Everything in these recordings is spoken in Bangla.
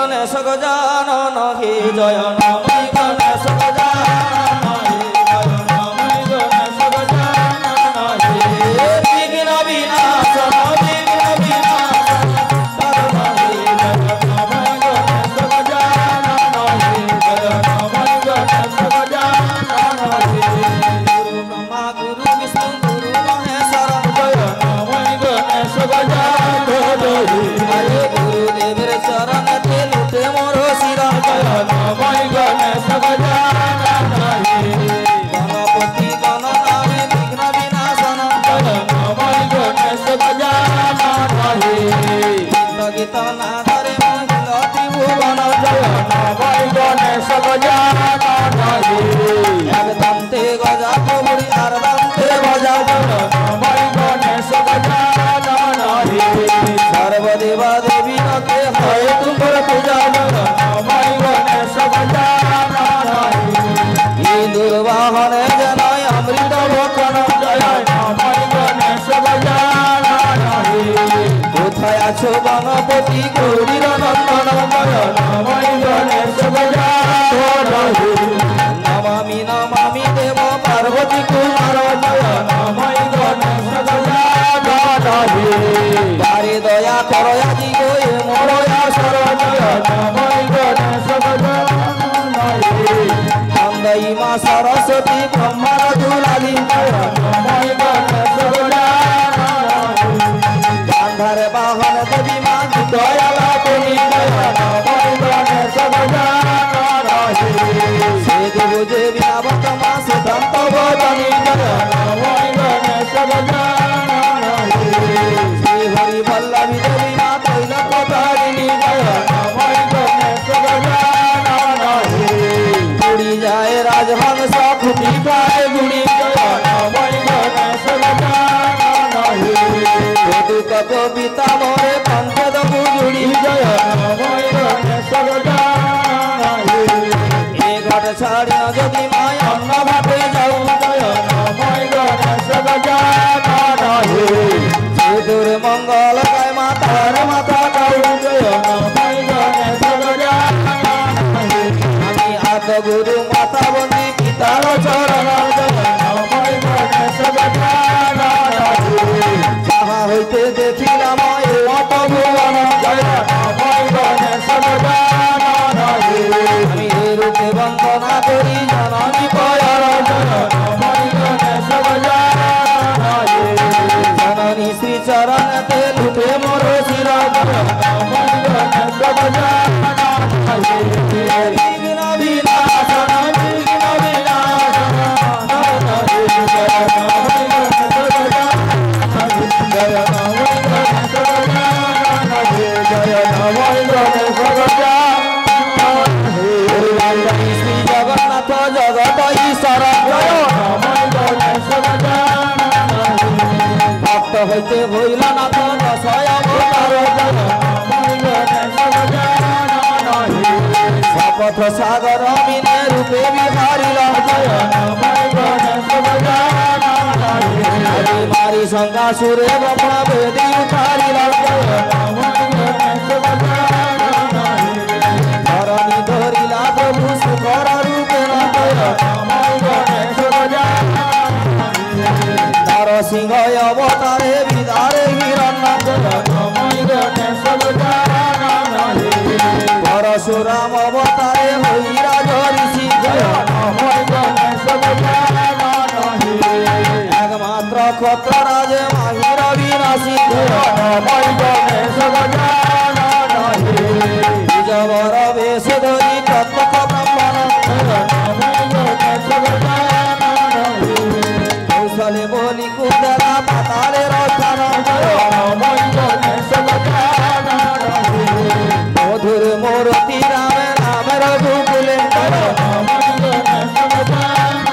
গণেশ গজানন হে জয় নমঃ গণেশ গজানন হে জয় নমঃ গণেশ গজানন হে বিঘ্ন বিনাশন বিঘ্ন বিনাশন তরণ হে জয় নমঃ গণেশ গজানন হে জয় নমঃ গণেশ গজানন হে গুরু ব্রহ্মা গুরু বিষ্ণু গুরু মহেশ্বর জয় নমঃ গণেশ গজানন হে আরে গুরুদেবের চরণে লুটে মোর শির জয় নমঃ গণেশ গজানন হে গণপতি গণনামে বিঘ্ন বিনাশন জয় নমঃ গণেশ গজানন হে গীত নাদরে মহিল ত্রিভুবন জয় নমঃ গণেশ গজানন হে এক দন্তে গজা প্রভুরি আর দন্তে ভজা জয় নমঃ গণেশ গজানন হে সর্বদেবা দেবী নতে হয় তুমর পূজা জয় নমঃ গণেশ গজানন হে দুর্বাহনে যেন অমৃত ভক্ষণ জয় নমঃ গণেশ গজানন হে কোথায় আছো গণপতি গৌরীর নন্দন জয় নমঃ গণেশ গজানন হে নমামি নমামি দেব পার্বতী কুমার জয় নমঃ গণেশ গজানন হে তারে দয়া করো আজি গো এ মোর আসর জয় নমঃ গণেশ গজানন হে নন্দই মা সরস্বতী ব্রহ্মার দুলালী জয় নমঃ গণেশ গজানন হে গান্ধারে বাহন দেবী মা দয়ালা তুমি জয় নমঃ গণেশ গজানন হে সে দেব দেবী আবত মা সিদ্ধান্ত বদনী জয় নমঃ গণেশ গজানন হে শ্রী হরি বল্লভী দেবী মা তৈলক তারিণী জয় নমঃ গণেশ গজানন হে উড়ি যায় রাজহংস খুঁটি পায় গুড়ি জয় নমঃ গণেশ গজানন হে যদুক কবিতা মোরে পঞ্চদ বুজুড়ি জয় নমঃ গণেশ গজানন হে এ ঘট ছাড়িয়া যদি মায় অন্য ভাবে যাও জয় নমঃ গণেশ গজানন হে সিঁদুর মঙ্গল গায় মাতার মাথা গাও জয় নমঃ গণেশ গজানন হে আমি আত গুরু মাতা বন্দি পিতার চরণ জয় নমঃ গণেশ গজানন হে যাহা হইতে দেখিলাম এ অপভুবন জয় নমঃ গণেশ গজানন হে আমি রূপে বন্দনা করি জননী পয়র জয় নমঃ গণেশ গজানন হে জননী শ্রী চরণতে লুটে মোর শির জয় নমঃ গণেশ গজানন হে বিঘ্ন বিনাশন বিঘ্ন বিনাশন তরণ হে জয় নমঃ গণেশ গজানন জয় নমঃ গণেশ গজানন হে জয় নমঃ গণেশ গজানন হে শ্রী জগন্নাথ জগত ঈশ্বর জয় নমঃ গণেশ গজানন হে ভক্ত হইতে ভৈল নাথ দশ অবতার জয় নমঃ গণেশ গজানন হে শপথ সাগর মিনে রূপে বিহারিল জয় নমঃ গণেশ গজানন হে মারি সংজ্ঞা সুরে ব্রহ্ম বেদী উঠারিল জয় নমঃ গণেশ গজানন হে ধরণী ধরিলা প্রভু সুখর রূপে জয় নমঃ গণেশ গজানন হে নরসিংহ অবতারে বিদারে হিরণ্য জয় নমঃ গণেশ গজানন হে পরশুরাম অবতারে হইরা ঋষি জয় নমঃ গণেশ গজানন হে একমাত্র ক্ষত্ররাজ মাহির বিনাশী জয় নমঃ গণেশ গজানন হে নিজবর বেশ ধরি প্রত্যক্ষ ব্রাহ্মণ জয় নমঃ গণেশ গজানন হে কৌশলে বলি কুন্দরা পাতালের স্থান জয় নমঃ গণেশ গজানন হে মধুর মূর্তি রামে রামের গোকুলে জয় নমঃ গণেশ গজানন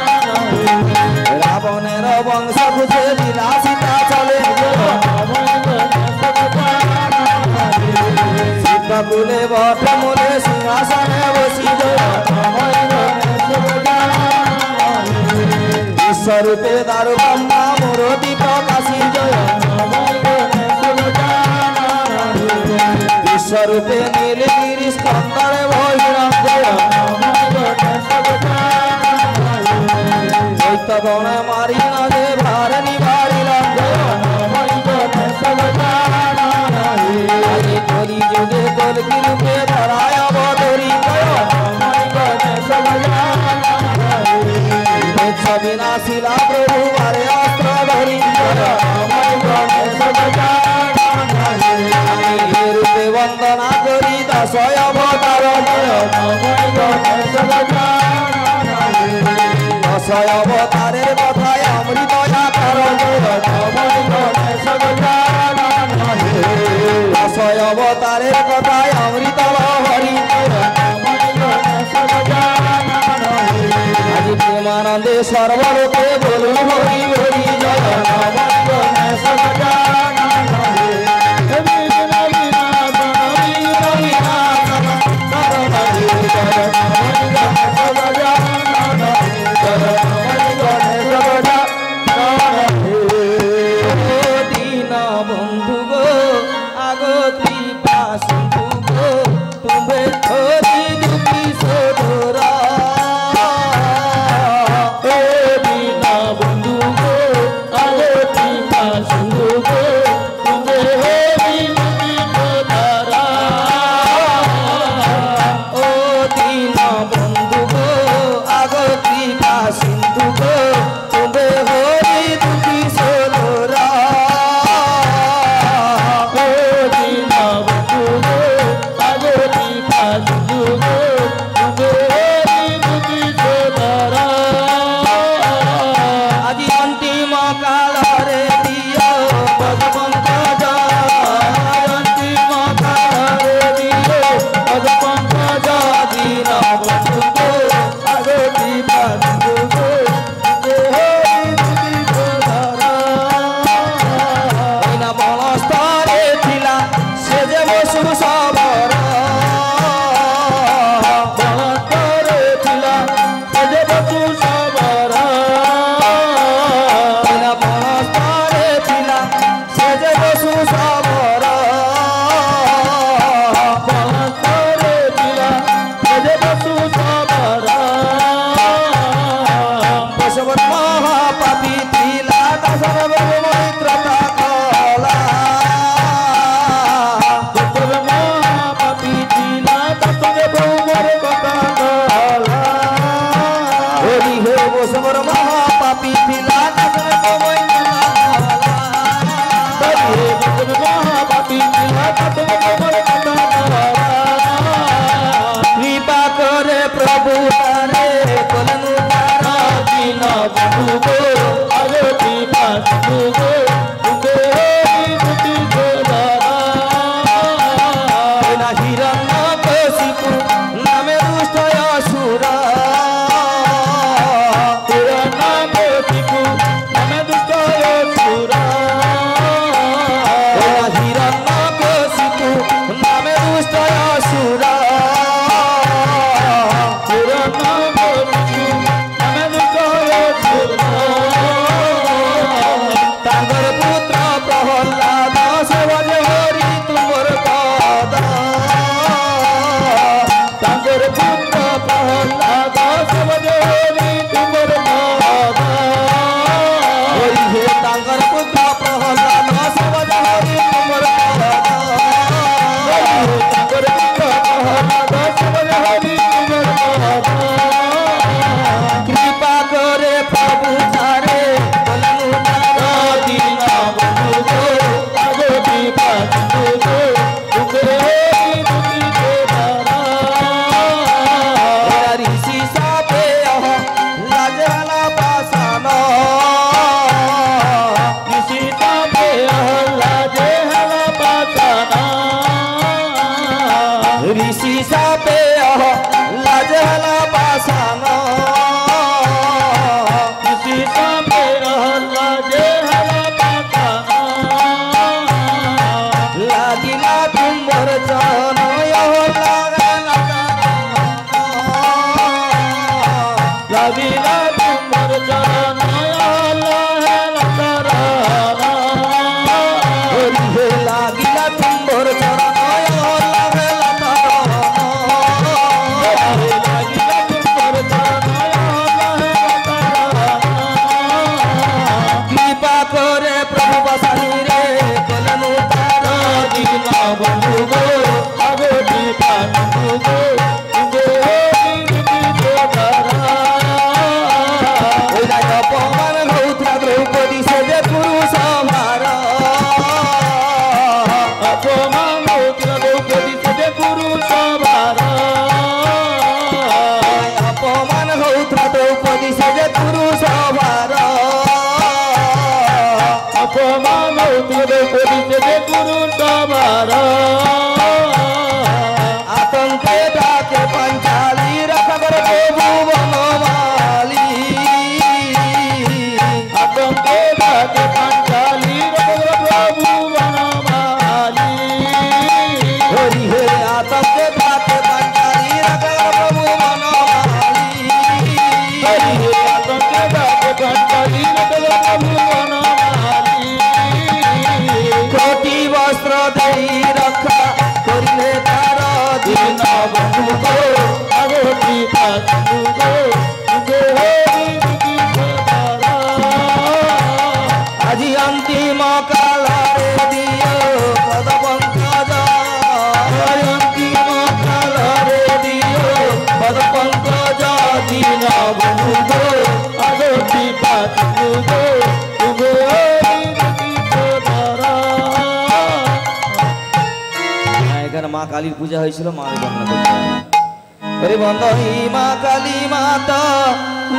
হে রাবণের বংশ খুঁজে লীলা সীতা চলে জয় নমঃ গণেশ গজানন হে সিদ্ধকুলে বট মূলে সিংহাসনে বসি জয় নমঃ গণেশ গজানন হে বিশ্বরূপে দারু ব্রহ্মা মূর্তি প্রকাশী জয় নমঃ গণেশ গজানন হে বিশ্বরূপে নীলগিরি স্কন্দ গণে মারি না যে ভারে নিবারিলাম আজি কলি যুগে কলকি রূপে ধরায় অবতরি বিনাশিলা প্রভু মারে অস্ত্র ধরি রূপে বন্দনা করি দশয় অবতার দশয় অবতারের কথায় অমৃত দশয় অবতারের কথায় অমৃত হরি আজি প্রেমানন্দে সর্বলোকে বলুন হরি হরি জয় দীনা বন্ধু গো আগো কৃপা সিন্ধু গো তুমি হরি দুঃখী সদরা দীনা বন্ধু গো আগো কৃপা সিন্ধু গো তুমি হরি দুঃখী সদরা ও দীনা বন্ধু গো আগো কৃপা সিন্ধু গো তুমি হরি দুঃখী সদরা আজি অন্তিম কালরে দিও পদপঙ্কজ অন্তিম কালরে দিও পদপঙ্কজ দীন বন্ধু গো আগো কৃপা সিন্ধু গো না বনস্তরে ছিলা সে যে বসু সবর বনস্তরে ছিলা সে যে বসু সবর না বনস্তরে ছিলা সে যে বসু সবর বনস্তরে ছিলা সে যে বসু সবর বসবর মহাপাপী ছিলা দাসর বহু মৈত্রতা কলা মহাপাপী ছিলা কৃপা করে প্রভু তারে কলনু তারা দীন বন্ধু গো আগো কৃপা সিন্ধু গো হিরণ্য কশিপু নামে দুষ্ট অসুর হিরণ্য কশিপু নামে দুষ্ট অসুর হিরণ্য কশিপু নামে দুষ্ট অসুর হিরণ্য কশিপু নামে দুষ্ট অসুর তাঙ্গর পুত্র প্রহ্লাদ সেবজ হরি তুমর পদ তাঙ্গর পুত্র প্রহ্লাদ সেবজ হরি তুমর পদ হরি হে তাঙ্গর পুত্র প্রহ্লাদ সেবজ হরি তুমর পদ তাঙ্গর পুত্র প্রহ্লাদ সেবজ হরি তুমর পদ কৃপা করে প্রভু তারে বলনু তারা দীন বন্ধু গো আগো কৃপা সিন্ধু গো তুমি হরি দুঃখী সদরা ঋষি সাপে লাজলা পাসান ঋষি সাপে লাজলা পাসান ঋষি সাপে লাজলা পাসান ঋষি সাপে লাজলা পাসান লাগিলা তুমর চরণ লাগিলা তুমর চরণ লাগিলা তুমর চরণ লাগিলা তুমর চরণ अपमान होता द्रौपदी से जे पुरुष भार अपमान होता द्रौपदी से जे पुरुष भार अपमान होता द्रौपदी से जे पुरुष भार अपमान होता द्रौपदी से जे पुरुष भार आतंके डाके पंचाली रखबर प्रभु वनमाली आतंके डाके पंचाली रखबर प्रभु वनमाली हरि हे आतंके डाके पंचाली रखबर प्रभु वनमाली हरि हे आतंके डाके पंचाली रखबर प्रभु वनमाली कोटि वस्त्र देई रखा करिले तार दिन बंधु को अगोटी पाछू को तुगे होरी दुखी আজি अंतिम काल रे दियो पद पंकज अंतिम काल रे दियो पद पंकज दिन बंधु को अगोटी पाछू को तुगे होरी दुखी এখানে মা কালীর পূজা হয়েছিল মার বন্দনা করতে বন্দনী মা কালী মাতা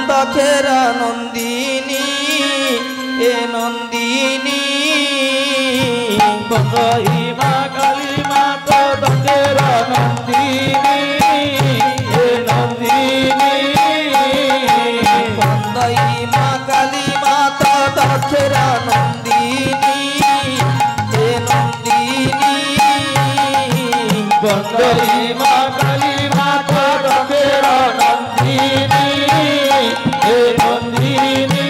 দক্ষেরা নন্দিনী এ নন্দিনী বন্দনী মা কালী মাতা দক্ষেরা নন্দিনী এ নন্দিনী বন্দনী মা কালী মাতা দক্ষেরা নন্দিনী এ নন্দিনী বন্দনী মা কালী মাতা দক্ষেরা নন্দিনী হে নন্দিনী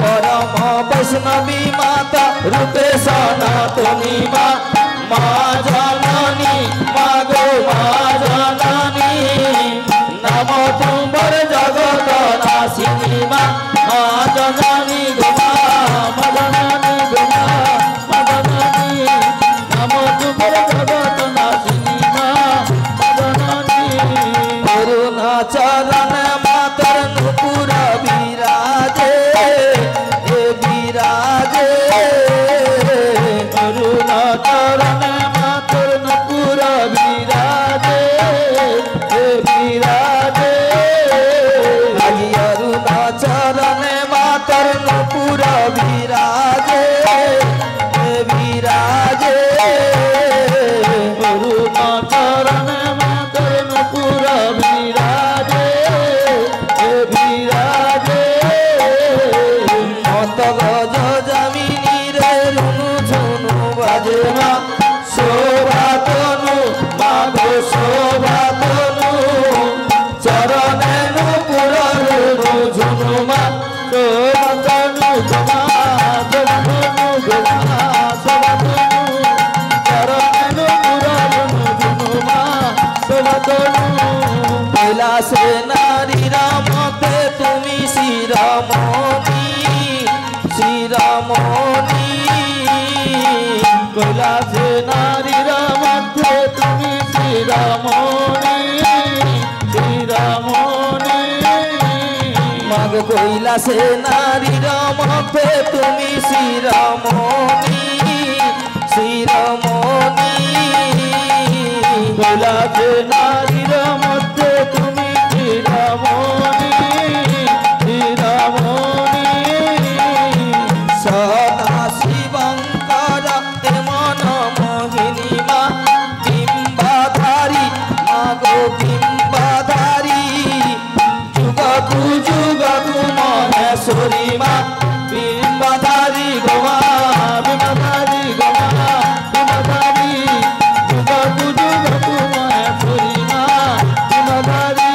পরম বৈষ্ণবী মাতা রূপে সনাতনী মা মা জননী মা গো মা জননী নাম তোমার জগত নাশিনী মা মা জননী গো মা জননী গো মা জননী নাম তোমার জগত নাশিনী মা জননী করুণা চরণ মাতর নুপুর বিরাজে এ বিরাজে করুণা চরণ মাতর নুপুর বিরাজে এ বিরাজে আজি অরুণা চরণ মাতর নুপুর বিরাজে এ বিরাজে করুণা চরণ মাতর নুপুর বিরাজে এ বিরাজে মত গজ জমিনী রে রুনু ঝুনু বাজে মা শোভা তনু মা গো শোভা তনু চরণে নুপুর রুনু ঝুনু মা শোভা তনু মা শোভা তনু মা শোভা তনু চরণে নুপুর রুনু ঝুনু মা শোভা তনু কৈলাসে নারীর মধ্যে তুমি শিরোমণি শিরোমণি কৈলাসে নারীর মধ্যে তুমি শিরোমণি শিরোমণি মাগ কৈলাসে নারীর মধ্যে তুমি শিরোমণি শিরোমণি কৈলাসে নারীর মধ্যে তুমি শিরোমণি শিরোমণি সদা শিবঙ্কর মন মোহিনী মা বিম্বাধারী মা গো বিম্বাধারী যুগকু যুগকু মহেশ্বরী মা বিম্বাধারী গো মা বিম্বাধারী গো মা বিম্বাধারী যুগকু যুগকু মহেশ্বরী মা বিম্বাধারী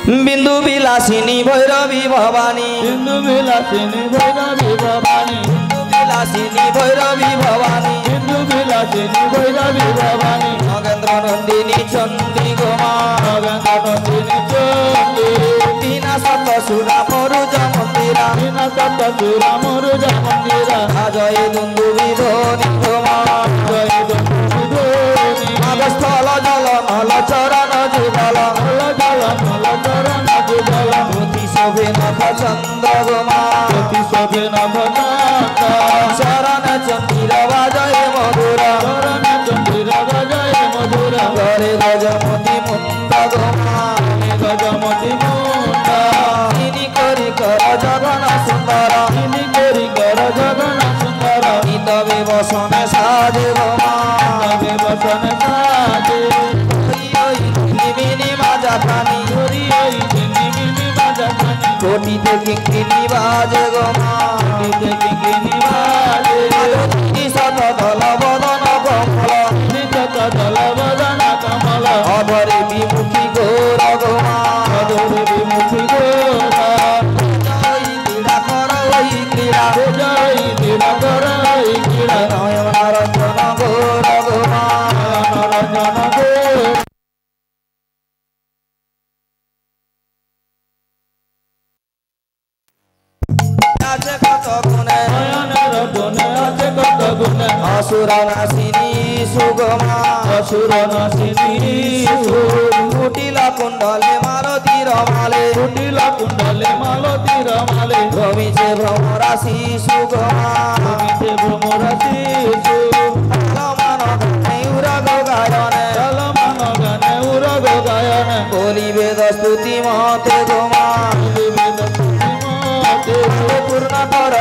बिंदु विलासिनी भैरवी भवानी बिंदु विलासिनी भैरवी भवानी बिंदु বিলাসিনী ভৈরবী ভবানী সিন্ধু বিলাসিনী ভৈরবী ভবানী নগেন্দ্র নন্দিনী চন্দ্রী গোমা নগেন্দ্র নন্দিনী চন্ডী বিনা সত সুরা মরুজ মন্দিরা বিনা সত সুরা মরুজ মন্দিরা জয় দুন্দুবি ধোনি গোমা জয় ধোনি স্থল জল নল চরণ যুগল নল জল নল চরণ যুগল অতি শোভে নখ চন্দ্র গোমা অতি শোভে নখ চন্দ্র চরণ চন্দ্র বাজয় মধুর চরণ চন্দ্র বাজয় মধুর গরে গজমতি মুন্দ গোমা গজমতি মুন্দ তিনি করি কর জগন সুন্দর তিনি করি কর জগন সুন্দর তবে বসনে সাজে গোমা তবে বসনে সাজে নিমিনি মাজা প্রাণী নিমিনি বাজা খানি কোটিতে কিঙ্কিনি বাজে গোমা দিতে কিঙ্কিনি বাজে শত দল বদন কমল নিশত দল বদন কমল অধরে বিমুখী ঘোর গোমা অধরে বিমুখী ঘোরা জয় ক্রীড়া কর ওই ক্রীড়া জয় দিনকর ক্রীড়া নয়ন রঞ্জন ঘোর গোমা রঞ্জন ঘোর আছে কত গুণে নয়নের গুণে আছে কত গুণে অসুর নাসিনী সুগমা অসুর নাসিনী কুটিল কুণ্ডলে মালতী রমালে কুটিল কুণ্ডলে মালতী রমালে ভ্রমিছে ভ্রমরাশি সুগমা ভূমিতে ভ্রমরাশি মান উরগ গায়নে চলমান গানে উরগ গায়নে বলিবে স্তুতি মতে গোমা পূর্ণ কর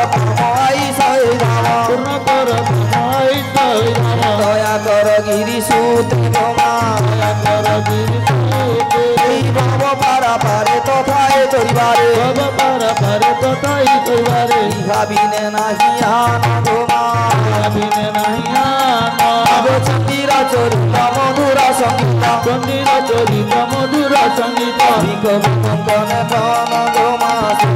আই সৈ ধাম পূর্ণ কর তোমায় জয় ধাম দয়া কর গিরি সুত গোমা কর গিরিশুতে এই ভব পারা পারে তথায় চরিবারে ভব পার পারে তথাই কইবারে ভাবিনে নাহি আন গোমা ভাবিনে নাহি আন চন্দির চরিত মধুর সঙ্গীত চন্দির চরিত মধুর সঙ্গীত কবি কঙ্কনে কন গোমা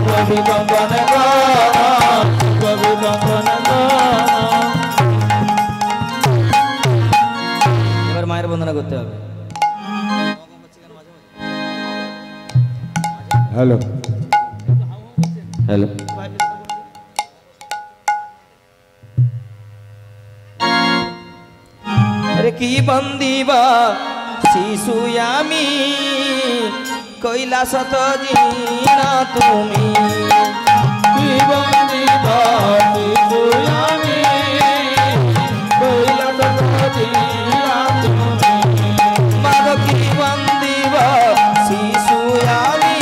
কবি কঙ্কনে গান কবি কঙ্কনে গান এবার মায়ের বন্দনা করতে হবে হ্যালো হ্যালো अरे की बंदीबा शिशु यामी कैलास तो जीना तुमी কি বন্দি বাতি সুয়ামি কইলা সতী তুমি माग की बंदीबा शिशु यामी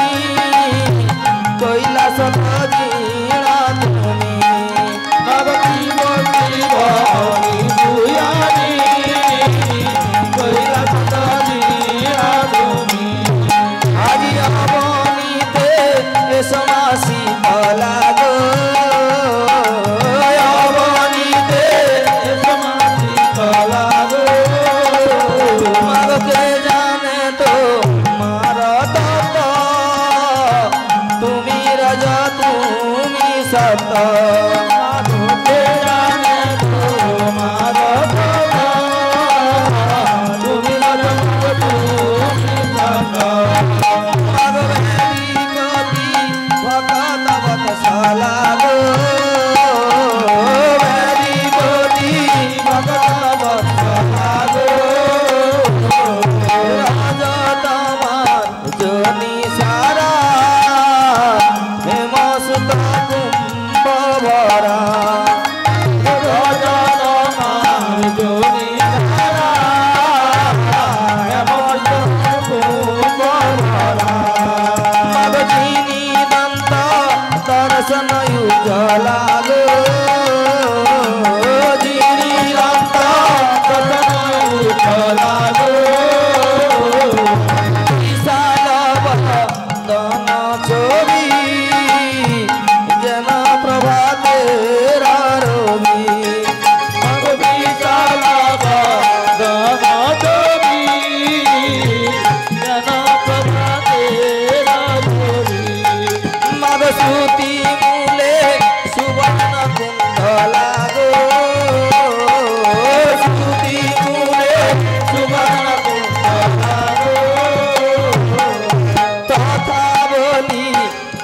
कैलास तो जीना तुमी ভগতি বন্দি বাতি সুয়ামি কইলা সতী তুমি आज अवनीते समासी पलागो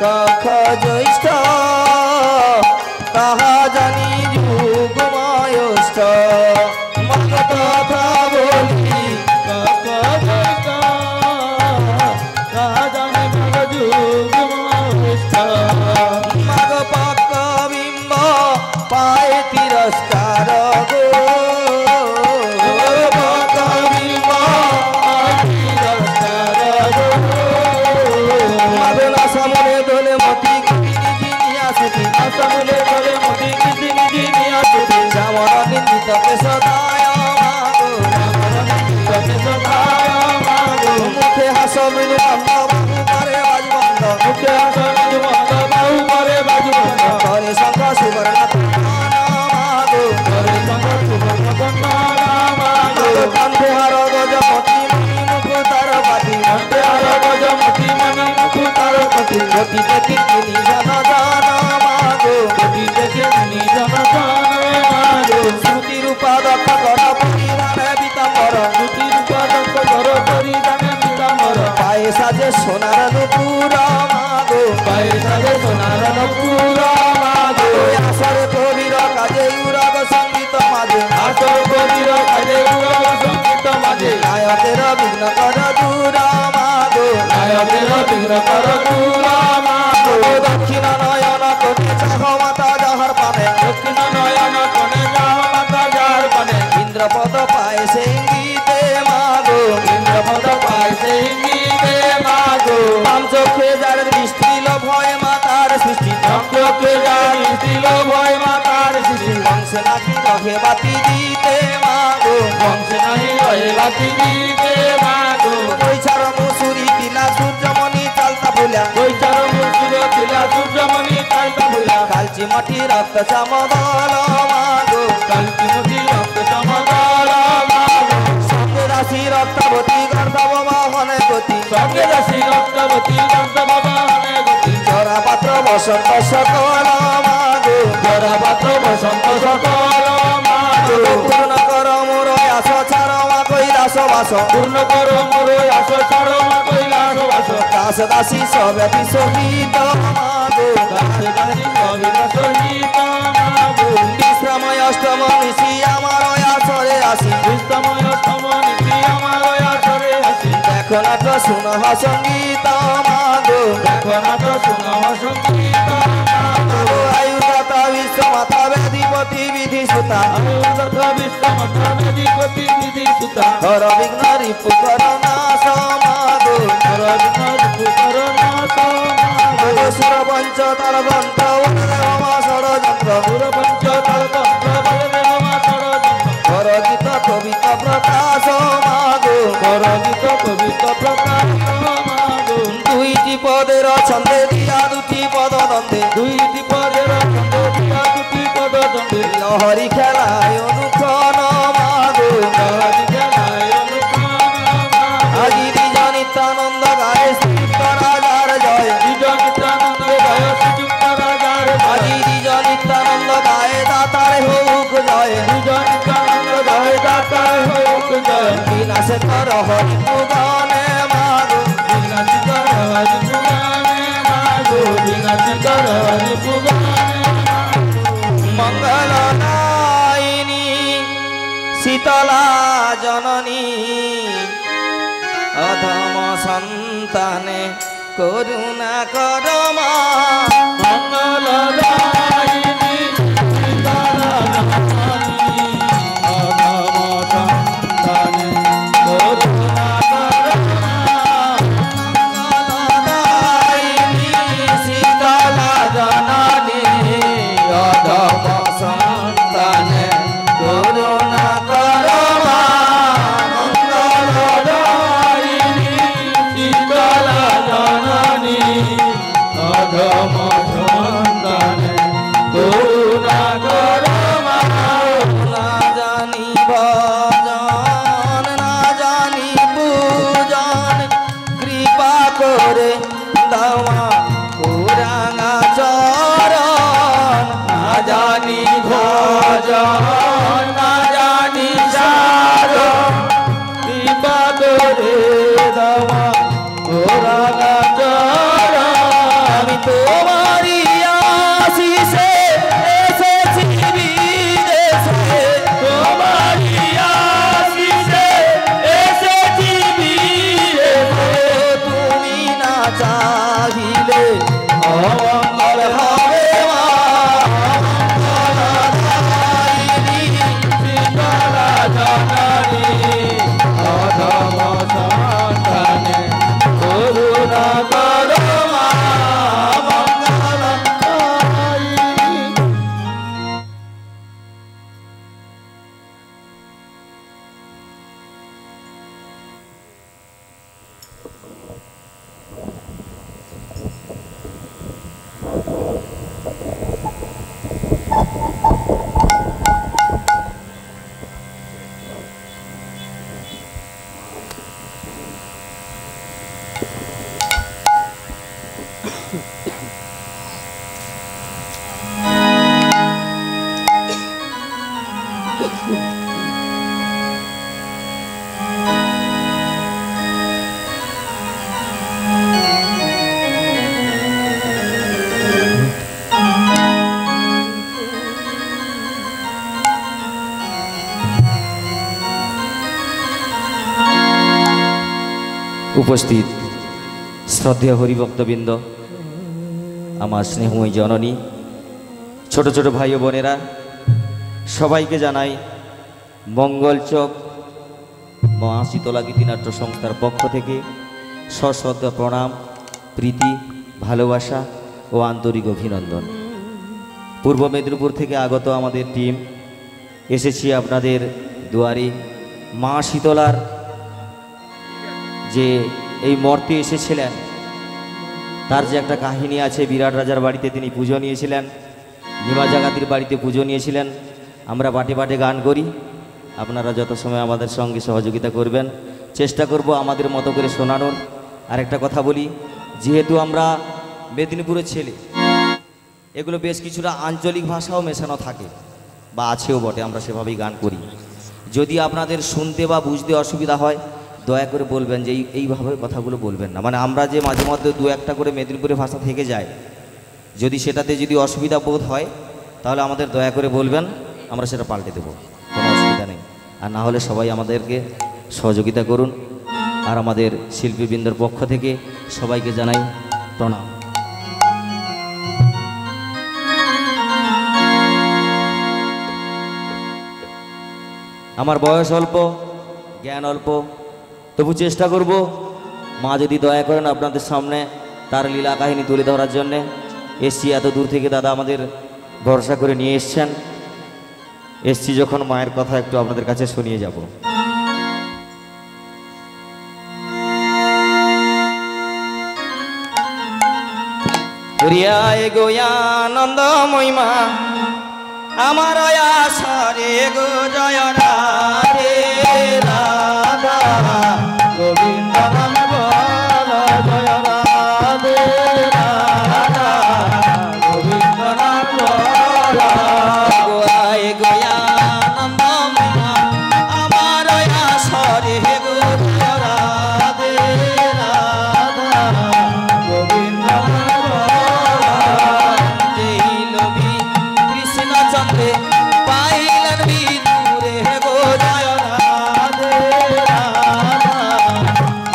কক্ষ জ্যৈষ্ঠ তাহা জানি যুগময়ষ্ঠ মগ তথা বলি কক্ষ জ্যৈষ্ঠ তাহা জানি যুগময়ষ্ঠ মগ পক্ষ বিম্ব পায় তিরস্কার গো আসামনে দোলে মতি আসুতি আসামনে দোলে মতি আসুতি শ্যামর নিন্দিত সদায় মাগো মুখে হাস মিলু বন্ধ বাহু করে বাজবন্ধ মুখে হাস মিলু বন্ধ বাহু করে বাজবন্ধ করে শঙ্খ সুবর্ণ মাগো করে শঙ্খ সুবর্ণ মাগো কান্ধে হার গজমতি মুকুতার পাতি কান্ধে হার গজমতি মুকুতার পাতি গতিতে তিনি জন জন মাগো গতিতে তিনি জন জন মাগো শ্রুতি রূপা দক্ষ কর পরিধানে পীতাম্বর শ্রুতি রূপা দক্ষ কর পরিধানে পীতাম্বর পায়ে সাজে সোনার নুপুর মাগো পায়ে সাজে সোনার নুপুর মাগো আসরে প্রবীর কাজে উরাগ সঙ্গীত মাঝে আসর প্রবীর কাজে উরাগ সঙ্গীত মাঝে নায়কের বিঘ্ন কর দূর মাগো নায়কের বিঘ্ন কর দূর মাগো দক্ষিণ নয়ন কোটে চাহ মাতা যাহার পানে দক্ষিণ নয়ন কোণে যাহ মাতা যাহার পানে ইন্দ্রপদ পায় সিঙ্গিতে মাগো ইন্দ্রপদ পায় সিঙ্গিতে মাগো বাম চোখে যার দৃষ্টি ভয় মাতার সৃষ্টি চক্রকে জানি দিল ভয় মাতার সৃষ্টি বংশ নাকি রহে বাতি দিতে মাগো বংশ নাহি রহে বাতি দিতে মাগো কৈছার মুসুরি তিলা সূর্যমণি চালতা ফুলা কৈচার মুসুর তিলা সূর্যমণি চালতা ফুলা কালচি মাটি রক্ত চামদল মাগো কালকি মুঠি রক্ত চমকার মাগো সঙ্গে রাশি রক্তবতী গর্ধব বাহনে গতি সঙ্গে রাশি রক্তবতী গন্ত বাবা হনে গতি জরা পাত্র বসন্ত সকল মাগো জরা পাত্র বসন্ত সকল মাগো পূর্ণ কর মোর আস ছাড় মা কৈলাস বাস পূর্ণ কর মোর আস ছাড় মা কৈলাস বাস দাস দাসী সবেতি সহিত মাগো দাসে দাসী কবির সহিত মাগো বিশ্রাম অষ্টম নিশি আমার আসরে আসি বিশ্বময় স্তম নীতি আমার আসরে আসি দেখো নাট শুন সঙ্গীত মাগো দেখো নাট শুনহ সঙ্গীত মাগো আয়ুর্গত বিশ্ব মাতা বেদিপতি বিধি সুতা আয়ুর্গত বিশ্বমাতা বেদিপতি বিধি সুতা হর বিঘ্ন রিপু কর নাশ মাগো হর বিঘ্ন রিপু কর নাশ মাগো সুর পঞ্চ তার বন্ত মা ষড়যন্ত্র সুর পঞ্চ তন্ত্র বলদেব মা ষড়যন্ত্র হর গীত কবিত প্রকাশ মাগো হর গীত কবিত প্রকাশ মাগো দুইটি পদের ছন্দে দিয়া দুটি পদ দ্বন্দ্বে দুইটি পদের ছন্দ দিয়া দুটি পদ দ্বন্দ্বে লহরি খেলায় অনুক্ষণ মাগো লহরি খেলায় অনুক্ষণ মাগো আজি দ্বিজ নিত্যানন্দ গায়ে শ্রীযুক্ত রাজার জয় দ্বিজ নিত্যানন্দ জয় শ্রীযুক্ত রাজার আজি দ্বিজ নিত্যানন্দ গায়ে দাতার হোক জয় দ্বিজ নিত্যানন্দ জয় দাতার হোক জয় বিনাশে কর হরি পুরাণে মাগো বিনাশি কর হরি পুরাণে মাগো বিনাশি কর হরি পুরাণে মঙ্গল নায়িনী শীতলা জননী অধম সন্তানে করুণা কর মা মঙ্গল দায়িনী সীতারা জননী অধম সন্তানে করুণা কর মঙ্গলদায়িনী শীতলা জননী অধম সন্তানে করুণা কর মা মঙ্গলদায়িনী শীতলা জননী অধম সন্তানে উপস্থিত শ্রদ্ধেয় হরিভক্তবৃন্দ, আমার স্নেহময়ী জননী, ছোট ছোট ভাই ও বোনেরা, সবাইকে জানাই মঙ্গলচক মা শীতলা গীতিনাট্য সংস্থার পক্ষ থেকে সশ্রদ্ধা প্রণাম, প্রীতি, ভালোবাসা ও আন্তরিক অভিনন্দন। পূর্ব মেদিনীপুর থেকে আগত আমাদের টিম এসেছি আপনাদের দুয়ারে। মা শীতলার যে এই মর্তে এসেছিলেন তার যে একটা কাহিনী আছে। বিরাট রাজার বাড়িতে তিনি পুজো নিয়েছিলেন, নিমা জাগাতির বাড়িতে পুজো নিয়েছিলেন। আমরা বাটে বাটে গান করি, আপনারা যত সময় আমাদের সঙ্গে সহযোগিতা করবেন চেষ্টা করব আমাদের মতো করে শোনানোর। আর একটা কথা বলি, যেহেতু আমরা মেদিনীপুরের ছেলে, এগুলো বেশ কিছুটা আঞ্চলিক ভাষাও মেশানো থাকে বা আছেও বটে, আমরা সেভাবেই গান করি। যদি আপনাদের শুনতে বা বুঝতে অসুবিধা হয় দয়া করে বলবেন যে এইভাবে কথাগুলো বলবেন না। মানে আমরা যে মাঝে মধ্যে দু একটা করে মেদিনীপুরের ভাষা থেকে যায়, যদি সেটাতে যদি অসুবিধা বোধ হয় তাহলে আমাদের দয়া করে বলবেন, আমরা সেটা পাল্টে দেবো, কোনো অসুবিধা নেই। আর না হলে সবাই আমাদেরকে সহযোগিতা করুন। আর আমাদের শিল্পীবৃন্দর পক্ষ থেকে সবাইকে জানাই প্রণাম। আমার বয়স অল্প, জ্ঞান অল্প, তবু চেষ্টা করব মা যদি দয়া করেন আপনাদের সামনে তার লীলা কাহিনী তুলে ধরার জন্যে। এসছি এত দূর থেকে, দাদা আমাদের ভরসা করে নিয়ে এসছেন। এসছি যখন মায়ের কথা একটু আপনাদের কাছে শুনিয়ে যাব। আনন্দময় মা আমার আশারে গো জয় রাধে রাধা গোবিন্দ নাম বল জয় রাধে রাধা গোবিন্দ নাম বল গোয়ায় গোয়া আনন্দময় মা আমার আশারে গো জয় রাধে রাধা গোবিন্দ নাম পাইলেন বিদুরে গো জয় রাধে রাধা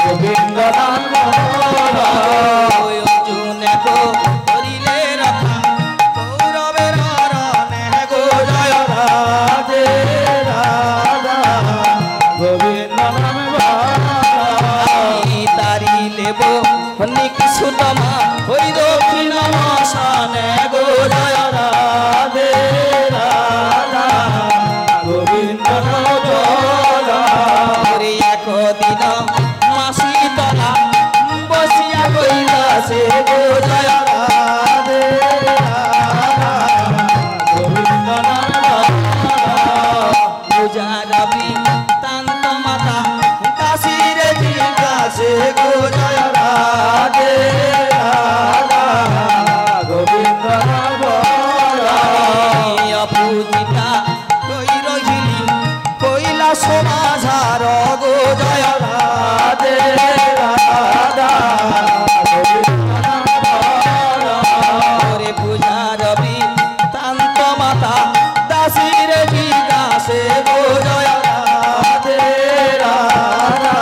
গোবিন্দ নাম অর্জুনে গো করিলে রথা কৌরবের রণে গো জয় রাধে রাধা গোবিন্দ নাম তারি লেব নিকি সুতমা হই দক্ষিণ মশানে গো জয় রাধে রাধা গোবিন্দ একদিন মাসি তলা বসিয়া কইলাছে গো জয় রাধে রাধা গোবিন্দ পূজা রবি তান্ত মাতা কাশির জিজ্ঞাসে গো জয় রাধে রাধা গোবিন্দ পূজিতা কই রহিলি কইলা সমাঝার গো জয় রাধে রাধা পূজা রবি তান্ত মাতা দাসীর জিজ্ঞাসে গো জয় রাধে রাধা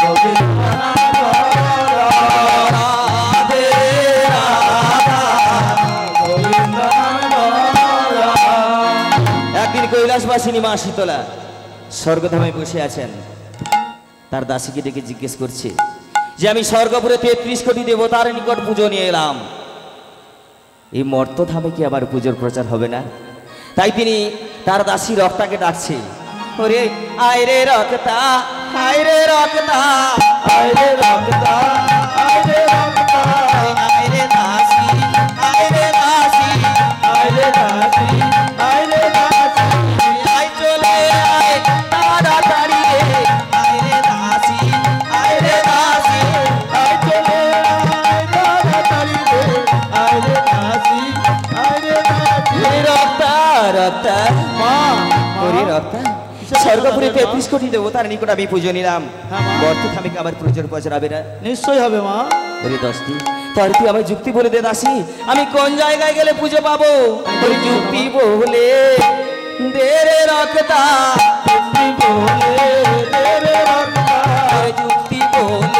গোবিন্দ রাধে রাধা গোবিন্দ। একদিন কৈলাসবাসিনী মা শীতলা স্বর্গধামে বসে আছেন, তার দাসীকে ডেকে জিজ্ঞেস করছে যে আমি স্বর্গপুরে ৩৩ কোটি দেবতার নিকট পুজো নিয়ে এলাম, এই মর্তধামে কি আবার পুজোর প্রচার হবে না? তাই তিনি তার দাসী রক্তাকে ডাকছে, ওরে আয় রে রক্তা, আয় রে রক্তা, আয় রে রক্তা, আয় রে রক্তা, আয় রে দাসী, আয় রে দাসী, আয় রে দাসী, আয় রে দাসী, আয় চলে আয় তাড়াতাড়ি রে, আয় রে দাসী, আয় রে দাসী, আয় চলে আয় তাড়াতাড়ি রে, আয় রে দাসী, আয় রে দাসী। রক্তা রক্তা মা, ওরে রক্তা, স্বর্গপুরে ৩৩ কোটি দেবতার নিকট আমি পুজো নিলাম, মর্তধামে আবার পুজোর প্রচার হবে না? নিশ্চয়ই হবে মা। ওরে দশটি, তার তুই আমার যুক্তি বলে দে দাসী, আমি কোন জায়গায় গেলে পুজো পাবো? ওই যুক্তি বলে দে রে রক্তা, যুক্তি বলে দে রে রক্তা, যুক্তি বলে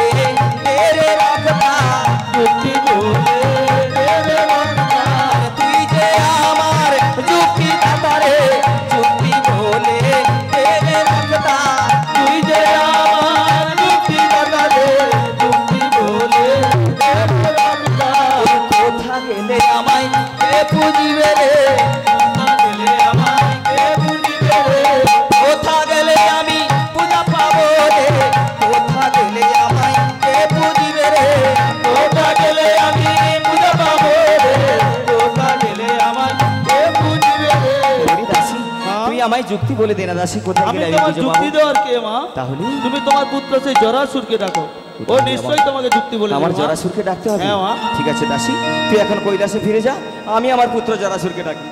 যুক্তি বলে দে না দাসী, কোথায় আমি গেলে আমি তোমার খুঁজে যুক্তি পাবো? দেওয়ার কে মা? তাহলে তুমি তোমার পুত্র সেই জরাসুরকে ডাকো, ও নিশ্চয়ই তোমাকে যুক্তি বলে আমার দেবে, মা। জরাসুরকে ডাকতে হবে? হ্যাঁ, মা। ঠিক আছে দাসী, তুই এখন কৈলাসে ফিরে যা, আমি আমার পুত্র জরাসুরকে ডাকি।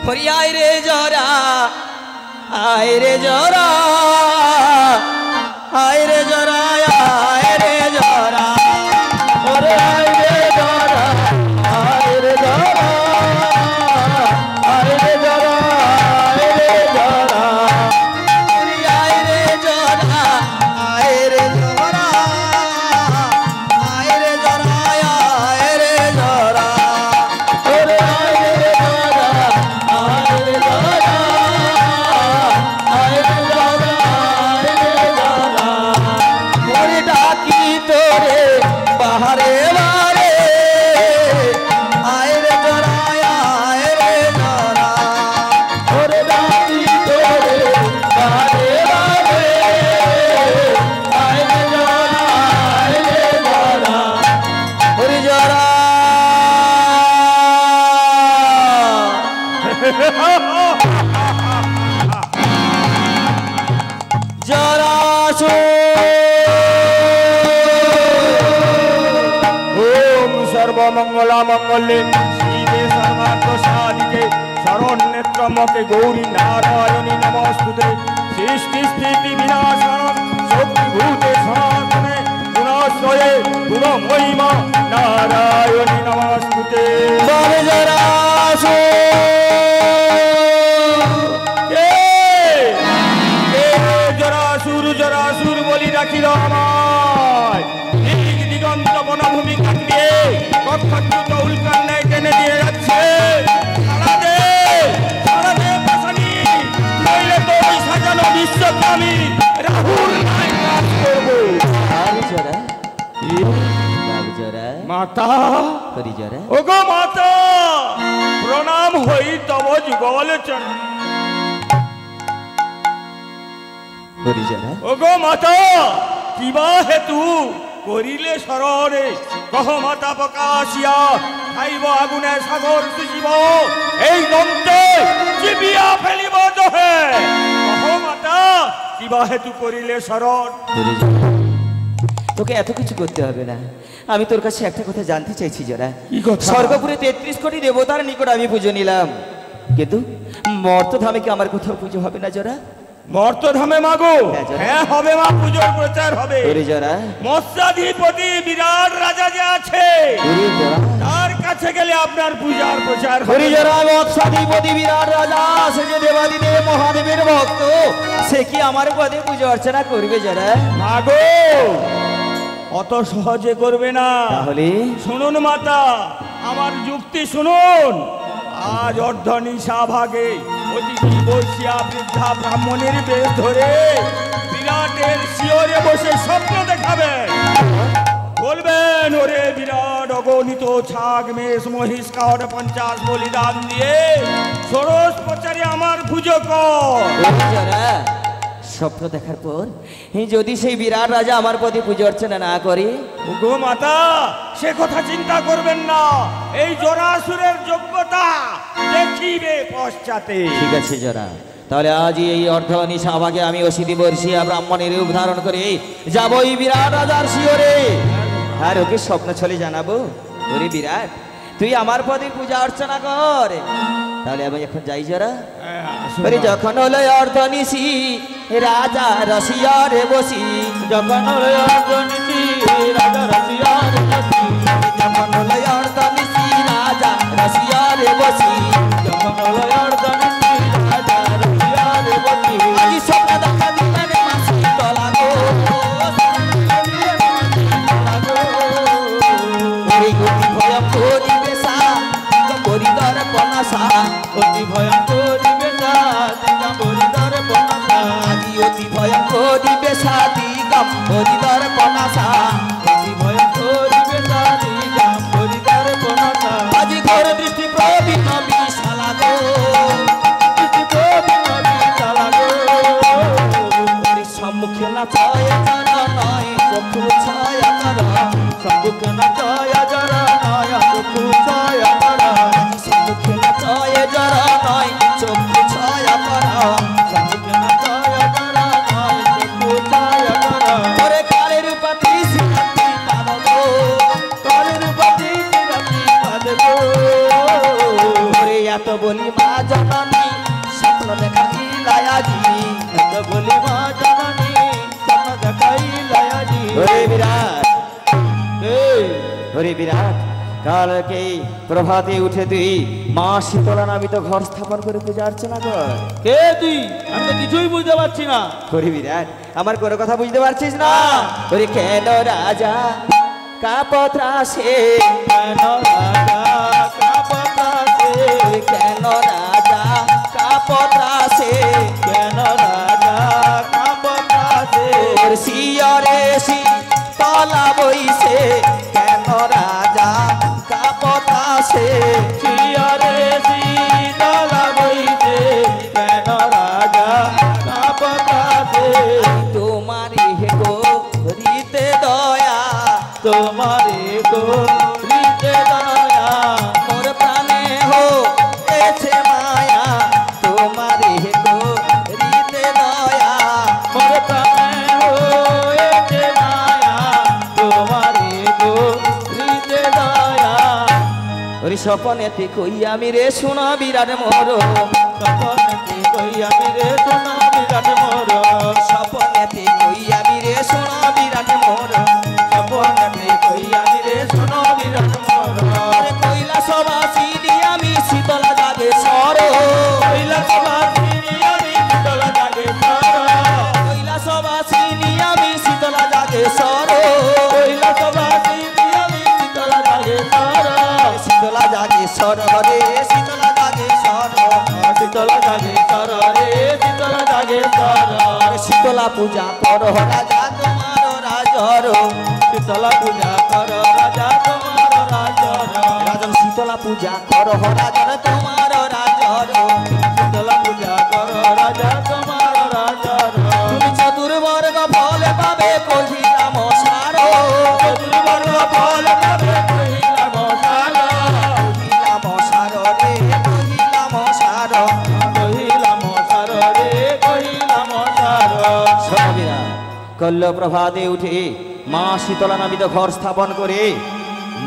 হরি আয় রে জরা, আয় রে জরা, আয় রে জরা, আয় রে জরা, ওরে আয় রে জরা, আয় রে জরা, আয় রে জরা, আয় রে জরা, হরি আয় রে জরা, আয় রে জরা, আয় রে জরা, আয় রে জরা, ওরে আয় রে জরা, আয় রে জরা, আয় রে জরা, আয় রে জরা, ওরে ডাকি তোরে বাহারে বারে, আয় রে জরা, আয় রে জরা, ওরে ডাকি তোরে বাহারে বারে, আয় রে জরা, আয় রে জরা, ওরে জরা। ओम सर्वमंगला मंगले शिवे सर्वार्थ साधिके शरण्येत्रमके गौरी नारायणी नमोस्तुते सृष्टि स्थिति विनाशनं शक्तिभूते सनातने गुणाश्रये गुणमहिमा नारायणी नमोस्तुते বলে জরাসুর। জরাসুর জরাসুর বলি রাখিল আমায়, দিক দিগন্ত বনভূমি কাটিয়ে কক্ষচ্যুত উল্কার ন্যায় টেনে দিয়ে যাচ্ছে। সারা দে পাশানি, নইলে তো ওই সাজানো বিশ্বকে আমি রাহুল নাই কাজ করবো। বাবু জরা, বাবু জরা, মাতা, হরি জরা, ওগো মাতা, প্রণাম হই তব যুগল চরণ। হরি জরা, ওগো মাতা, কিবা হেতু করিলে শরণে, কহ মাতা প্রকাশিয়া খাইব আগুনে সাগর সুজিব, এই দন্তে চিবিয়া ফেলিব দহে। কহ মাতা, কিবা হেতু করিলে শরণ। হরি জরা, তোকে এত কিছু করতে হবে না, আমি তোর কাছে একটা কথা জানতে চাইছি জরা। কি কথা? স্বর্গপুরে 33 কোটি দেবতার নিকট আমি পুজো নিলাম, কিন্তু মর্তধামে কি আমার কোথাও পুজো হবে না জরা? মর্তধামে মাগো, হ্যাঁ, জরা। হ্যাঁ হবে মা, পুজোর প্রচার হবে। হরি জরা, মৎস্যাধিপতি বিরাট রাজা যে আছে, হরি জরা, তার কাছে গেলে আপনার পূজার প্রচার হবে। হরি জরা, মৎস্যাধিপতি বিরাট রাজা সে যে দেবাদিদেব মহাদেবের ভক্ত, সে কি আমার পদে পুজো অর্চনা করবে জরা? মাগো, অত সহজে করবে না। তাহলে শুনুন মাতা, আমার যুক্তি শুনুন। আজ অর্ধনিশা ভাগে অতিথি বসিয়া বৃদ্ধা ব্রাহ্মণের বেশ ধরে বিরাটের শিয়রে বসে স্বপ্ন দেখাবেন। বলবেন, ওরে বিরাট অগণিত ছাগ মেষ মহিষ কাওয়ার 50 বলিদান দিয়ে ষোড়শ প্রচারে আমার পুজো কর। হরি জরা, স্বপ্ন দেখার পর যদি সেই বিরাট রাজা আমার পদে পুজো অর্চনা না করে? ওগো মাতা, সে কথা চিন্তা করবেন না, এই জরাসুরের যোগ্যতা দেখিবে পশ্চাতে। ঠিক আছে জরা, তাহলে আজ এই অর্ধনিশা ভাগে আমি অসিতি বর্ষিয়া ব্রাহ্মণের রূপ ধারণ করে যাবো এই বিরাট রাজার শিয়রে, আর ওকে স্বপ্ন ছলে জানাবো, ওরে বিরাট তুই আমার পদে পূজা অর্চনা কর। তাহলে আমি এখন যাই জরা। ওরে যখন হলো অর্ধনিশি রাজা রসিয়ারে বসি, যখন হলো অর্ধনিশি রাজা রসিয়ারে বসি, যখন হলো অর্ধনিশি রাজা রসিয়ারে বসি, যখন হলো অর্ধনিশি রাজা রসিয়ারে বসি, আজি স্বপ্ন দেখা দিলেন মাসি তলা গো, ওরে গতি ভয়ঙ্কর বেশা করিদর পনাসা, অতি ভয়ঙ্কর বেশা দিগম্বরিধর বনসা, আজি অতি ভয়ঙ্কর বেশা দিগম হরিদর পনাসা, অতি ভয়ঙ্কর বেশা দিগম্বরিধর বনসা, আজি ঘোর দৃষ্টি প্রবীণ বিশালা গো, দৃষ্টি প্রবীণ বিশালা গো, ওরে সম্মুখে না ছয় চর নয় চক্ষু ছয় কর, সম্মুখে না জয় জরা নয় চক্ষু ছয় কর, সম্মুখে না ছয় জর নয় চক্ষু ছয় কর, বলি মা জননী স্বপ্ন দেখাইলাই আজি এত বলি মা জননী স্বপ্ন দেখাইলাই আজি। ওরে বিরাট, এই ওরে বিরাট, কালকে প্রভাতে উঠে তুই মা শীতলা নামিত ঘর স্থাপন করে পূজা অর্চনা কর। কে তুই? আমি তো কিছুই বুঝতে পারছি না। ওরে বিরাট, আমার কোনো কথা বুঝতে পারছিস না? ওরে কেন রাজা কাপত্রাসে, কেন রাজা কাপতাছে, কেন রাজা কাপত্রাসে, কেন রাজা কাপতাছে, ওর শিয়রে শীতলা বইছে, কেন রাজা কাপত্রাসে, শিয়রে শীতলা বইছে, কেন রাজা কাপতাছে। তোমারি হে গো হরিতে দয়া, তোমারে করিতে দয়া, মোর প্রাণে হো এছে মায়া, তোমারি হে গো হরিতে দয়া, মোর প্রাণে হয়েছে মায়া, তোমারে করিতে দয়া। ওরে স্বপনেতে কই আমি রে শোনা বিরাট মোর, স্বপনেতে কই আমি রে শোনা বিরাট মোর, স্বপনেতে কই আমি রে শোনা বিরাট মোর, স্বপনেতে কই আমি রে শোনা বিরাট মোর। আরে কৈলাসবাসিনী আমি শীতলা জাগে সর, কৈলাসবাসিনী আমি শীতলা জাগে সর, কৈলাসবাসিনী আমি শীতলা জাগে সর, কৈলাসবাসিনী আমি শীতলা জাগে সর, শীতলা জাগে সর রে শীতলা জাগে সর, শীতলা জাগে সর রে শীতলা জাগে সর, শীতলা পূজা কর রাজা তোমার রাজর, শীতলা পূজা কর রাজা তোমার রাজর, রাজন শীতলা পূজা কর রাজন তোমার রাজর, শীতলা পূজা কর রাজা তোমার রাজর। তুমি চতুর্বর্গ ফল পাবে কহিলাম সার, চতুর্বর্গ ফল পাবে কহিলাম সার, কহিলাম সার রে কহিলাম সার, কহিলাম সার রে কহিলাম সার। সবিরা কল্ল প্রভাতে উঠে মা শীতলা নামিত ঘর স্থাপন করে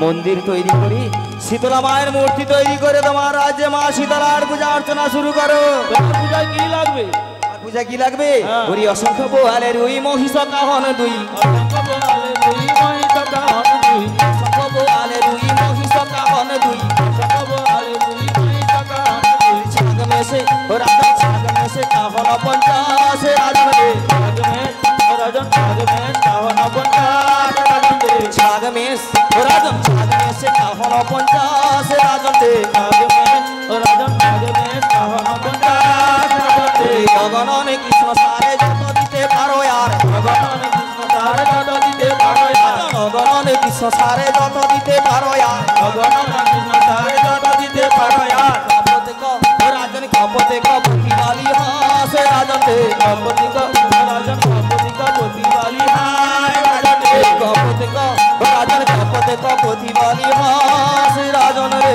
মন্দির তৈরি করি, শীতলা মায়ের মূর্তি তৈরি করে তোমার রাজ্যে মা শীতলার পূজা অর্চনা শুরু করো। তোমার পূজায় কি লাগবে? আর পূজা কি লাগবে? হ্যাঁ। ওরি অসংখ্য বোয়ালের ওই মহিষ কাহন দুই, অসংখ্য বোয়ালে দুই মহিষ কাহন দুই, অসংখ্য বোয়ালের ওই মহিষ কাহন দুই, অসংখ্য বোয়ালে দুই মহিষ কাহন দুই। ছাগ মেশে ও রাজা ছাগ মেশে কাহন পঞ্চাশে রাজন রে, রাজমেশ রাজন রাজমেশ কাহন পঞ্চাশ রাজন দে, ছাগ মেশ ও রাজন ছাগ মেশে কাহন পঞ্চাশে রাজন রে, রাজমেশ রাজন রাজমেশ কাহন পঞ্চাশ রাজন দে। ওই গগননে কৃষ্ণ সারে যত দিতে পারো আর, ভগবান কৃষ্ণ তার যত দিতে পারো আর, গগননে কৃষ্ণ সারে যত দিতে পারো আর, ভগবান কৃষ্ণ তার যত দিতে পারো আর। কাপতে ক ও রাজন কাপতে ক বুদ্ধি বালি হাসে রাজন রে, কপতি রাজন কপতি কপতি বালি হায় রাজন দে, কাপতে ক ও রাজন কাপতে ক বুদ্ধি বালি হাসে রাজন রে।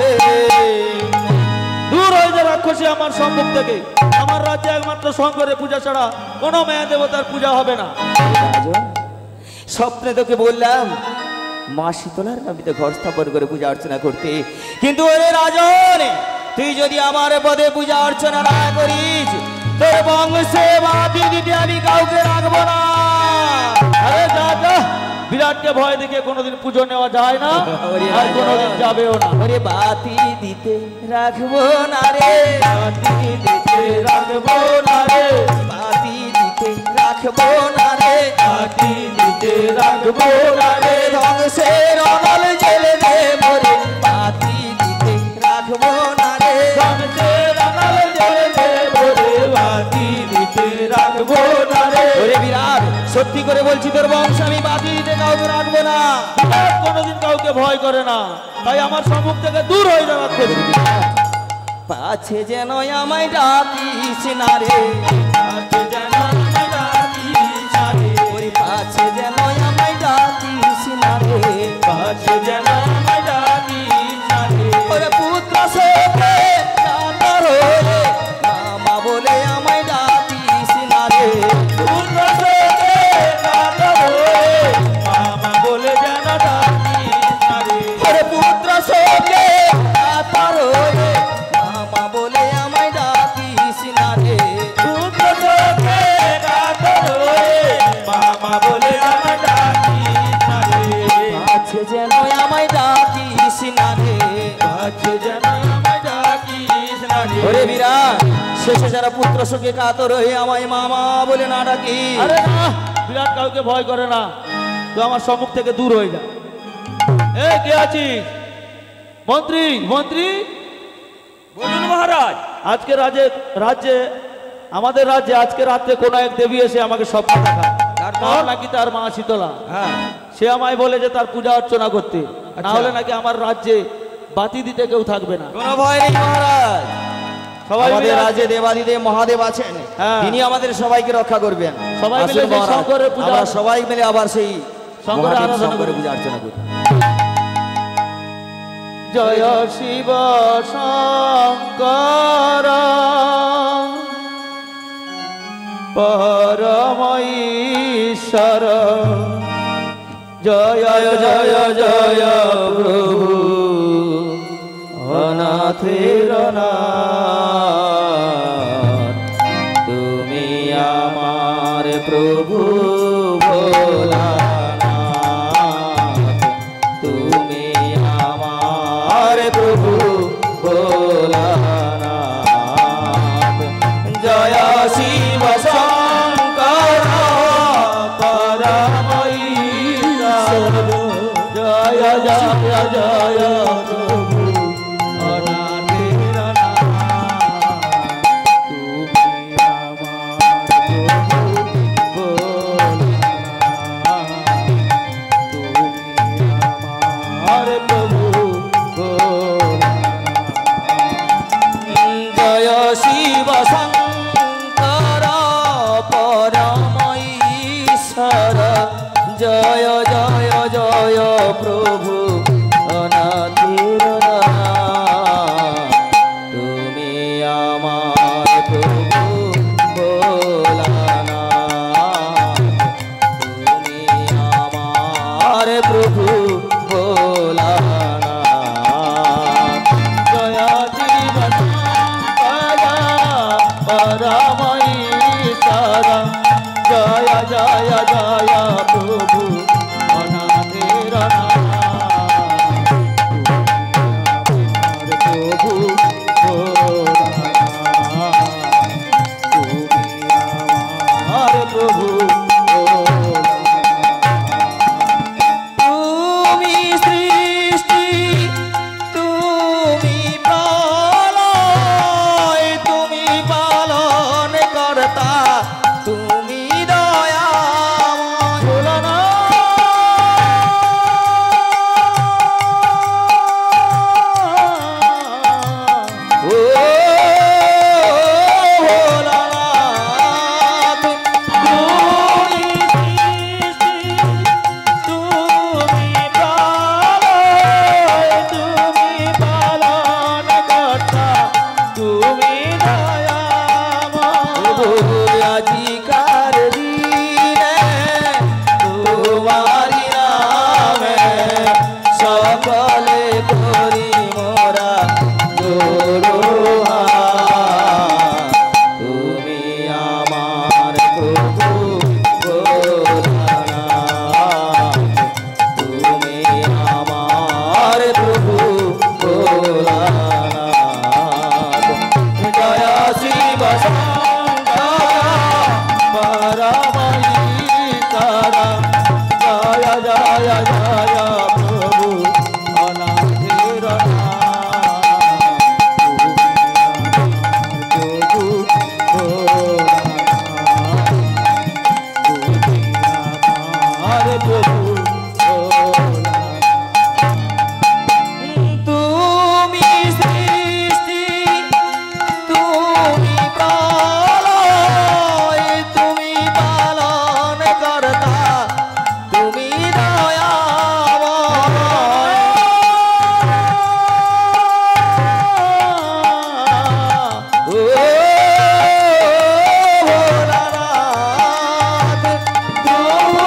দূর হয়ে যা রাক্ষসী আমার সম্মুখ থেকে। আমার রাজ্যে একমাত্র শঙ্করের পূজা ছাড়া কোনো মেয়ে দেবতার পূজা হবে না। রাজন, স্বপ্নে তোকে বললাম মা শীতলার নামিতে ঘর স্থাপন করে পূজা অর্চনা করতে, কিন্তু ওরে রাজন তুই যদি আমার পদে পূজা অর্চনা না করিস তোর বংশে বাতি দিতে আমি কাউকে রাখবো না। আরে যা যা, বিরাটকে ভয় দেখে কোনোদিন পুজো নেওয়া যায় না, ওরে আর কোনোদিন রাজা, যাবেও না। ওরে বাতি দিতে রাখবো না রে, বাতি দিতে রাখবো না রে, বাতি দিতে রাখবো না রে, বাতি দিতে রাখবো না রে, ধ্বংসের অনল জেলে দে মোরে, বাতি দিতে রাখবো না রে। ধ্বংসের আনাল জ্বলে দেব রে, বাতি দিতে রাখবো না রে। ওরে বিরাট, সত্যি করে বলছি তোর বংশ আমি বাতি দিতে কাউকে রাখবো না। বিরাট কোনোদিন কাউকে ভয় করে না, তাই আমার সম্মুখ থেকে দূর হয়ে যাওয়া খুশি। পাছে যেন আমায় ডাকিস না রে, আজকে যেন আমি ডাকি সারে, ওরে পাছে যেন আমায় ডাকিস না রে, পাশে যেন আমি ডাকি সারে, ওরে পুত্র শোকে কাতর হয়ে মামা বলে আমায় ডাকিস না রে, পুত্র শোকে কাতর হয়ে মামা বলে যেন ডাকি সারে, ওরে পুত্র শোকে কাতর হয়ে মামা বলে যারা পুত্র শোকে কাতর হয়ে আমায় মামা বলে না ডাকি। আরে না, বিরাট কাউকে ভয় করে না, তুই আমার সম্মুখ থেকে দূর হয়ে যা। এ কে আছিস? মন্ত্রী, মন্ত্রী। বলুন মহারাজ। আজকে রাজ্যে আমাদের রাজ্যে আজকে রাত্রে কোনো এক দেবী এসে আমাকে স্বপ্ন দেখা, তার নাকি তার মা শীতলা। হ্যাঁ, সে আমায় বলে যে তার পূজা অর্চনা করতে, না হলে নাকি আমার রাজ্যে বাতি দিতে কেউ থাকবে না। কোনো ভয় নেই মহারাজ, সবাই আমাদের মিলে রাজ্যে দেবাদিদেব মহাদেব আছেন, হ্যাঁ। তিনি আমাদের সবাইকে রক্ষা করবেন। সবাই মিলে আসুন সেই মহারাজ, শঙ্করের পূজা- আমরা সবাই মিলে আবার সেই শঙ্করের মহাদেব আরাধনা শঙ্করের করি। পূজা অর্চনা করি। জয় শিব শঙ্কর পরম ঈশ্বর, জয় জয় জয় প্রভু অনাথের নাথ, তুমি আমার প্রভু ভোলানাথ, তুমি আমার প্রভু ভোলানাথ। জয় শিব শঙ্কর পরম ঈশ্বর, জয় জয় জয় প্রভু অনাথের নাথ, তুমি আমার প্রভু ভোলানাথ, তুমি আমার প্রভু ভোলানাথ। জয় শিব শঙ্কর পরম ঈশ্বর, জয় জয় জয় প্রভু অনাথের নাথ, তুমি আমার প্রভু ভোলানাথ, তুমি আমার প্রভু ভোলানাথ। জয় শিব শঙ্কর পরম ঈশ্বর, জয় জয় জয় প্রভু অনাথের নাথ, প্রভু ভোলানাথ, তুমি আমার প্রভু ভোলানাথ। তুমি সৃষ্টি, তুমি প্রলয়, তুমি পালন কর্তা, তুমি দয়াময় ভোলানাথ। ও ভোলানাথ, তুমি সৃষ্টি, তুমি প্রলয়, তুমি পালন কর্তা, তুমি দয়াময়। আজিকার দিনে তোমারি নামে সকলে করি মোরা জোড়হাত, তুমি আমার প্রভু ভোলানাথ, তুমি আমার প্রভু ভোলানাথ। জয় শিব শঙ্কর পরম ঈশ্বর, জয় জয় জয় প্রভু অনাথের নাথ, তুমি আমার প্রভু ভোলানাথ। তুমি সৃষ্টি, তুমি প্রলয়, তুমি পালন কর্তা, তুমি দয়াময়। ও ভোলানাথ, তুমি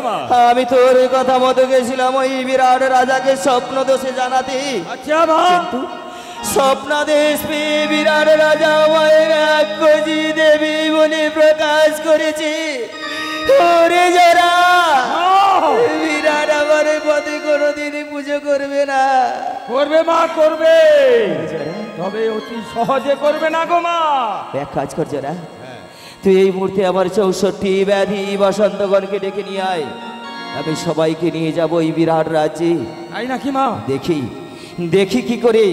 মা? আমি তোর কথা মতো গেছিলাম ওই বিরাট রাজাকে স্বপ্ন দোষে জানাতে, আচ্ছা মা। স্বপ্নাদেশ পেয়ে বিরাট রাজা মায়ের রাক্ষসী দেবী বলে প্রকাশ করেছে। ওরে যারা বিরাট আমার পথে কোনোদিন পুজো করবে না। করবে মা, করবে, তবে অতি সহজে করবে না গো মা। এক কাজ কর যারা, তুই এই মুহূর্তে আমার 64 ব্যাধি বসন্তগণকে ডেকে নিয়ে আয়। আমি সবাইকে নিয়ে যাব এই বিরাট রাজ্যে। তাই নাকি মা? দেখি দেখি কি করে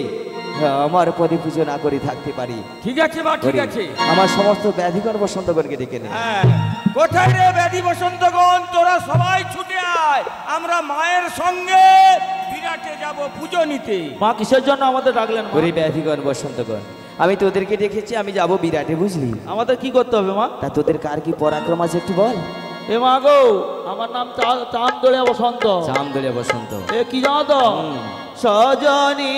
আমার পদে পুজো না করে থাকতে পারি। ঠিক আছে মা, ঠিক আছে। আমার সমস্ত ব্যাধিকর বসন্তগণকে ডেকে নে। হ্যাঁ, কোথায় রে ব্যাধি বসন্তগণ? তোরা সবাই ছুটে আয়, আমরা মায়ের সঙ্গে বিরাটে যাব পুজো নিতে। মা কিসের জন্য আমাদের ডাকলেন মা? ওরে ব্যাধিগণ বসন্তগণ, আমি তোদেরকে দেখেছি, আমি যাব বিরাটে, বুঝলি? আমাদের কি করতে হবে মা? তা তোদের কার কি পরাক্রম আছে একটু বল। এ মা গো, আমার নাম চাঁদড়িয়া বসন্ত। চামদলিয়া বসন্ত। এ কি জানো তো? সজনী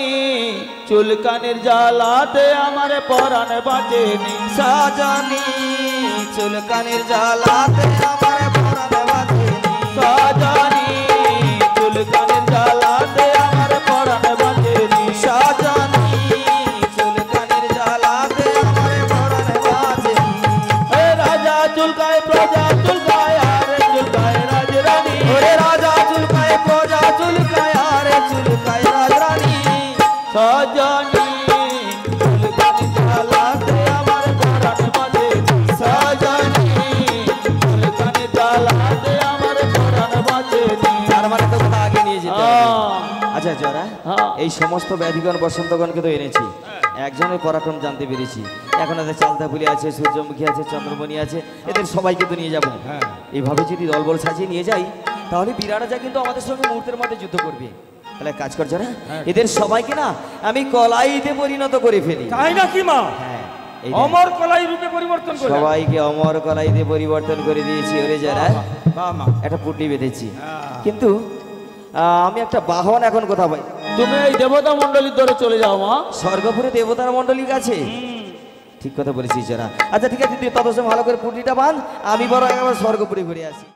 চুলকানের জ্বালাতে আমার পরাণ বাঁচেনি। সাজানি চুলকানির জ্বালাতে আমার পরাণ বাঁধেনি। সজনী চুলকানের জ্বালাতে আমার পরাণ বাঁচেনি। সাজানি চুলকানির জ্বালাতে আমার পরাণ বাঁধেনি। এ রাজা চুলকায় প্রজা চুলকায় আরে চুলকায় রাজরানী। ওরে রাজা চুলকায় প্রজা চুলকায় আরে চুলকায় রাজরানী। সজনী চুলকানের জ্বালাতে আমার পরাণ বাঁচেনি। সজনী চুলকানের জ্বালাতে আমার পরাণ বাঁচেনি। তার মানে তো কথা আগে নিয়ে যেতে হবে। আচ্ছা জরা, হ্যাঁ। এই সমস্ত ব্যাধিগণ বসন্তগণকে তো এনেছি, একজনের পরাক্রম জানতে পেরেছি। এখন এদের চালতাপুলি আছে, সূর্যমুখী আছে, চন্দ্রমণি আছে, এদের সবাইকে তো নিয়ে যাব। এইভাবে যদি দলবল সাজিয়ে নিয়ে যাই, তাহলে বিরাট রাজা কিন্তু আমাদের সঙ্গে মুহূর্তের মধ্যে যুদ্ধ করবে। তাহলে কাজ কর যারা, এদের সবাইকে না আমি কলাইতে পরিণত করে ফেলি। তাই নাকি মা? হ্যাঁ, এই দেখ, অমর কলাই রূপে পরিবর্তন করে। সবাইকে অমর কলাইতে পরিবর্তন করে দিয়েছি। ওরে যারা, বাহ মা। একটা পুটলি বেঁধেছি, হ্যাঁ। কিন্তু আমি একটা বাহন এখন কোথাও পাই। তুমি এই দেবতা মন্ডলীর ধরে চলে যাও মা। স্বর্গপুরে দেবতার মন্ডলীর কাছে। ঠিক কথা বলেছিস যারা। আচ্ছা ঠিক আছে, তুই তত সময় ভালো করে পুটলিটা বাঁধ, আমি বড় একবার স্বর্গপুরে ঘুরে আসি।